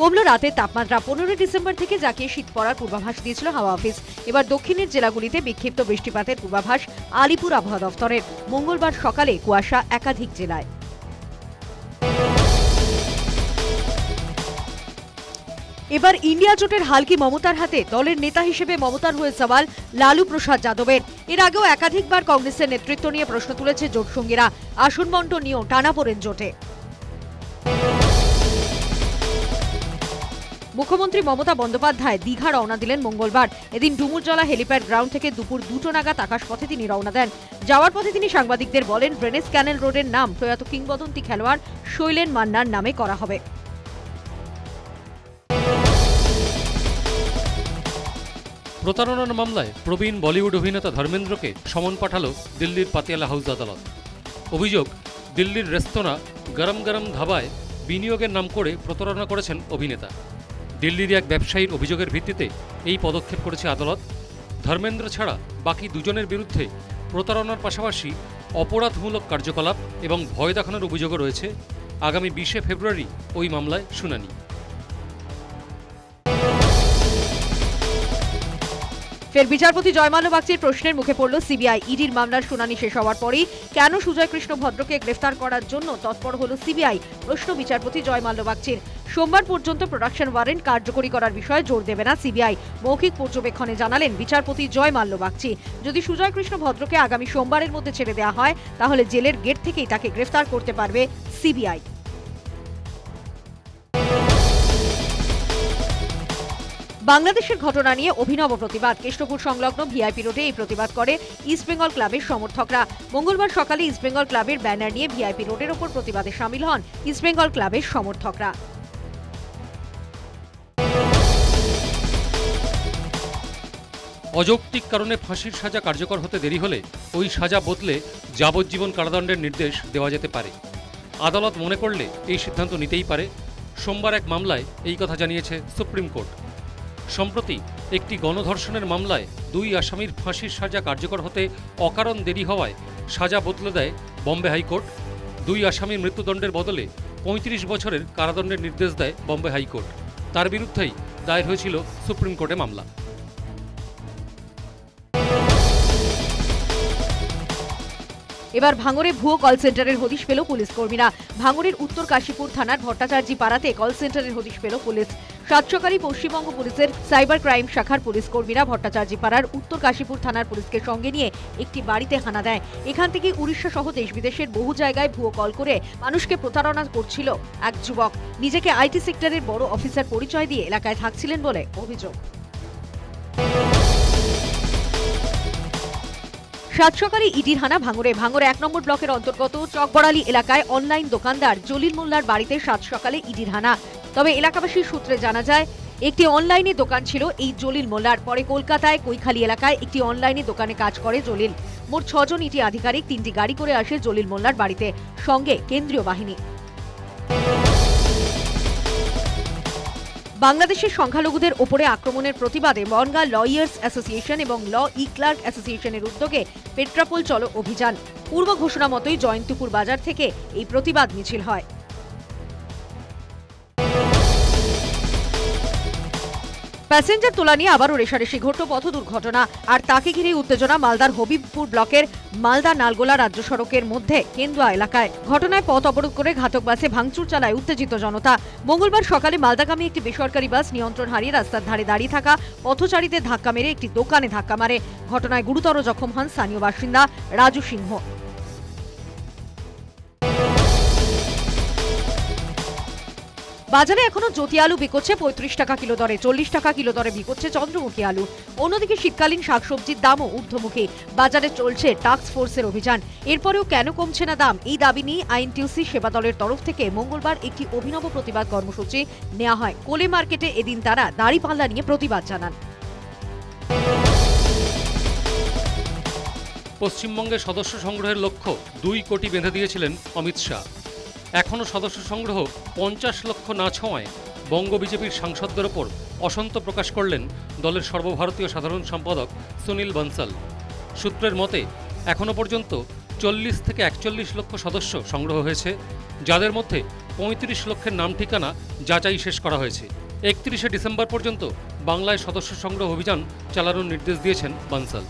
কমলো রাতের তাপমাত্রা। 15 ডিসেম্বর থেকে জাঁকিয়ে শীত পড়ার পূর্বাভাস দিয়েছিল হাওয়া অফিস। এবার দক্ষিণের জেলাগুলিতে বিক্ষিপ্ত বৃষ্টিপাতের পূর্বাভাস আলিপুর আবহাওয়া দফতরের। মঙ্গলবার সকালে কুয়াশা একাধিক জেলায়। এবার ইন্ডিয়া জোটের হাল কি মমতার হাতে? দলের নেতা হিসেবে মমতার হয়ে সওয়াল লালু প্রসাদ যাদবের। এর আগেও একাধিকবার কংগ্রেসের নেতৃত্ব নিয়ে প্রশ্ন তুলেছে জোট সঙ্গীরা। আসন বন্টন নিয়েও টানাপোড়েন জোটে। মুখ্যমন্ত্রী মমতা বন্দ্যোপাধ্যায় দীঘা রওনা দিলেন মঙ্গলবার। এদিন ডুমুরজলা হেলিপ্যাড গ্রাউন্ড থেকে দুপুর 2টো নাগাদ আকাশপথে তিনি রওনা দেন। যাওয়ার পথে তিনি সাংবাদিকদের বলেন, ড্রেনেজ ক্যানেল রোডের নাম প্রয়াত কিংবদন্তি খেলোয়াড় শৈলেন মান্নার নামে করা হবে। প্রতারণার মামলায় প্রবীণ বলিউড অভিনেতা ধর্মেন্দ্রকে সমন পাঠালো দিল্লির পাতিয়ালা হাউস আদালত। অভিযোগ, দিল্লির রেস্তোরাঁ গরম গরম ধাবায় বিনিয়োগের নাম করে প্রতারণা করেছেন অভিনেতা। দিল্লির এক ব্যবসায়ীর অভিযোগের ভিত্তিতে এই পদক্ষেপ করেছে আদালত। ধর্মেন্দ্র ছাড়া বাকি দুজনের বিরুদ্ধে প্রতারণার পাশাপাশি অপরাধমূলক কার্যকলাপ এবং ভয় দেখানোর অভিযোগও রয়েছে। আগামী 20শে ফেব্রুয়ারি ওই মামলায় শুনানি। ফের বিচারপতি জয়মাল্য বাগচির প্রশ্নের মুখে পড়ল সিবিআই। ইডির মামলার শুনানি শেষ হওয়ার পরেই কেন সুজয় কৃষ্ণ ভদ্রকে গ্রেফতার করার জন্য তৎপর হল সিবিআই? প্রশ্ন বিচারপতি জয়মাল্য বাগচির। সোমবার পর্যন্ত প্রোডাকশন ওয়ারেন্ট কার্যকরী করার বিষয়ে জোর দেবে না সিবিআই। মৌখিক পর্যবেক্ষণে জানালেন বিচারপতি জয়মাল্য বাগচি, যদি সুজয় কৃষ্ণ ভদ্রকে আগামী সোমবারের মধ্যে ছেড়ে দেওয়া হয় তাহলে জেলের গেট থেকেই তাকে গ্রেফতার করতে পারবে সিবিআই। বাংলাদেশের ঘটনা নিয়ে অভিনব প্রতিবাদ। কৃষ্ণপুর সংলগ্ন ভিআইপি রোডে এই প্রতিবাদ করে ইস্টবেঙ্গল ক্লাবের সমর্থকরা। মঙ্গলবার সকালে ইস্টবেঙ্গল ক্লাবের ব্যানার নিয়ে ভিআইপি রোডের ওপর প্রতিবাদে সামিল হন ইস্টবেঙ্গল ক্লাবের সমর্থকরা। অযৌক্তিক কারণে ফাঁসির সাজা কার্যকর হতে দেরি হলে ওই সাজা বদলে যাবজ্জীবন কারাদণ্ডের নির্দেশ দেওয়া যেতে পারে। আদালত মনে করলে এই সিদ্ধান্ত নিতেই পারে। সোমবার এক মামলায় এই কথা জানিয়েছে সুপ্রিম কোর্ট। সম্প্রতি একটি গণধর্ষণের মামলায় 2 আসামির ফাঁসির সাজা কার্যকর হতে অকারণ দেরি হওয়ায় সাজা বদলে দেয় বম্বে হাইকোর্ট। 2 আসামির মৃত্যুদণ্ডের বদলে 35 বছরের কারাদণ্ডের নির্দেশ দেয় বম্বে হাইকোর্ট। তার বিরুদ্ধেই দায়ের হয়েছিল সুপ্রিম কোর্টে মামলা। এবার ভাঙড়ে ভুয়ো কল সেন্টারের হদিশ পেল পুলিশ কর্মীরা। ভাঙড়ের উত্তর কাশীপুর থানার ভট্টাচার্যী পাড়াতে কল সেন্টারের হদিশ পেল পুলিশ। সাত সকালে পশ্চিমবঙ্গ পুলিশের সাইবার ক্রাইম শাখার পুলিশ কর্মীরা ভট্টাচার্যী পাড়ার উত্তর কাশীপুর থানার পুলিশকে সঙ্গে নিয়ে একটি বাড়িতে হানা দেয়। এখান থেকে উড়িষ্যা সহ দেশ বিদেশের বহু জায়গায় ভুয়ো কল করে মানুষকে প্রতারণা করছিল এক যুবক। নিজেকে আইটি সেক্টরের বড় অফিসার পরিচয় দিয়ে এলাকায় থাকছিলেন বলে অভিযোগ। সাত সকালে ইডির হানা ভাঙড়ে। ভাঙড় 1 নম্বর ব্লকের অন্তর্গত চকবড়ালি এলাকায় অনলাইন দোকানদার জলিল মোল্লার বাড়িতে সাত সকালে ইডির হানা। তবে এলাকাবাসীর সূত্রে জানা যায়, একটি অনলাইনে দোকান ছিল এই জলিল মোল্লার। পরে কলকাতায় কৈখালি এলাকায় একটি অনলাইনে দোকানে কাজ করে জলিল। মোট 6 জন ইডি আধিকারিক 3টি গাড়ি করে আসে জলিল মোল্লার বাড়িতে, সঙ্গে কেন্দ্রীয় বাহিনী। বাংলাদেশের সংখ্যালঘুদের ওপরে আক্রমণের প্রতিবাদে বনগাঁ লয়ার্স অ্যাসোসিয়েশন এবং ল ই ক্লার্ক অ্যাসোসিয়েশনের উদ্যোগে পেট্রাপোল চলো অভিযান। পূর্ব ঘোষণা মতোই জয়ন্তীপুর বাজার থেকে এই প্রতিবাদ মিছিল হয়। প্যাসেঞ্জার তোলা নিয়ে আবারও রেষারেষি ঘটল পথ দুর্ঘটনা। আর তাকে ঘিরে উত্তেজনা মালদার হবিবপুর ব্লকের মালদা নালগোলা রাজ্য সড়কের মধ্যে কেন্দুয়া এলাকায়। ঘটনায় পথ অবরোধ করে ঘাতক বাসে ভাঙচুর চালায় উত্তেজিত জনতা। মঙ্গলবার সকালে মালদাগামী একটি বেসরকারি বাস নিয়ন্ত্রণ হারিয়ে রাস্তার ধারে দাঁড়িয়ে থাকা পথচারীদের ধাক্কা মেরে একটি দোকানে ধাক্কা মারে। ঘটনায় গুরুতর জখম হন স্থানীয় বাসিন্দা রাজু সিংহ। বাজারে এখনো জ্যোতি আলু বিকোচ্ছে 35 টাকা কিলো দরে, 40 টাকা কিলো দরে বিকোচ্ছে চন্দ্রমুখী আলু। অন্যদিকে শীতকালীন শাকসবজির দামও ঊর্ধ্বমুখী। বাজারে চলছে টাস্ক ফোর্সের অভিযান। এরপরেও কেন কমছে না দাম, এই দাবি নিয়ে আইএনটিইউসি সেবা দলের তরফ থেকে মঙ্গলবার একটি অভিনব প্রতিবাদ কর্মসূচি নেওয়া হয়। কোলে মার্কেটে এদিন তারা দাড়িপাল্লা নিয়ে প্রতিবাদ জানান। পশ্চিমবঙ্গে সদস্য সংগ্রহের লক্ষ্য 2 কোটি বেঁধে দিয়েছিলেন অমিত শাহ। এখনও সদস্য সংগ্রহ 50 লক্ষ না ছোঁয়ায় বঙ্গ বিজেপির সাংসদদের ওপর অসন্ত প্রকাশ করলেন দলের সর্বভারতীয় সাধারণ সম্পাদক সুনীল বনসাল। সূত্রের মতে এখনও পর্যন্ত 40 থেকে 41 লক্ষ সদস্য সংগ্রহ হয়েছে, যাদের মধ্যে 35 লক্ষের নাম ঠিকানা যাচাই শেষ করা হয়েছে। 31শে ডিসেম্বর পর্যন্ত বাংলায় সদস্য সংগ্রহ অভিযান চালানোর নির্দেশ দিয়েছেন বানসাল।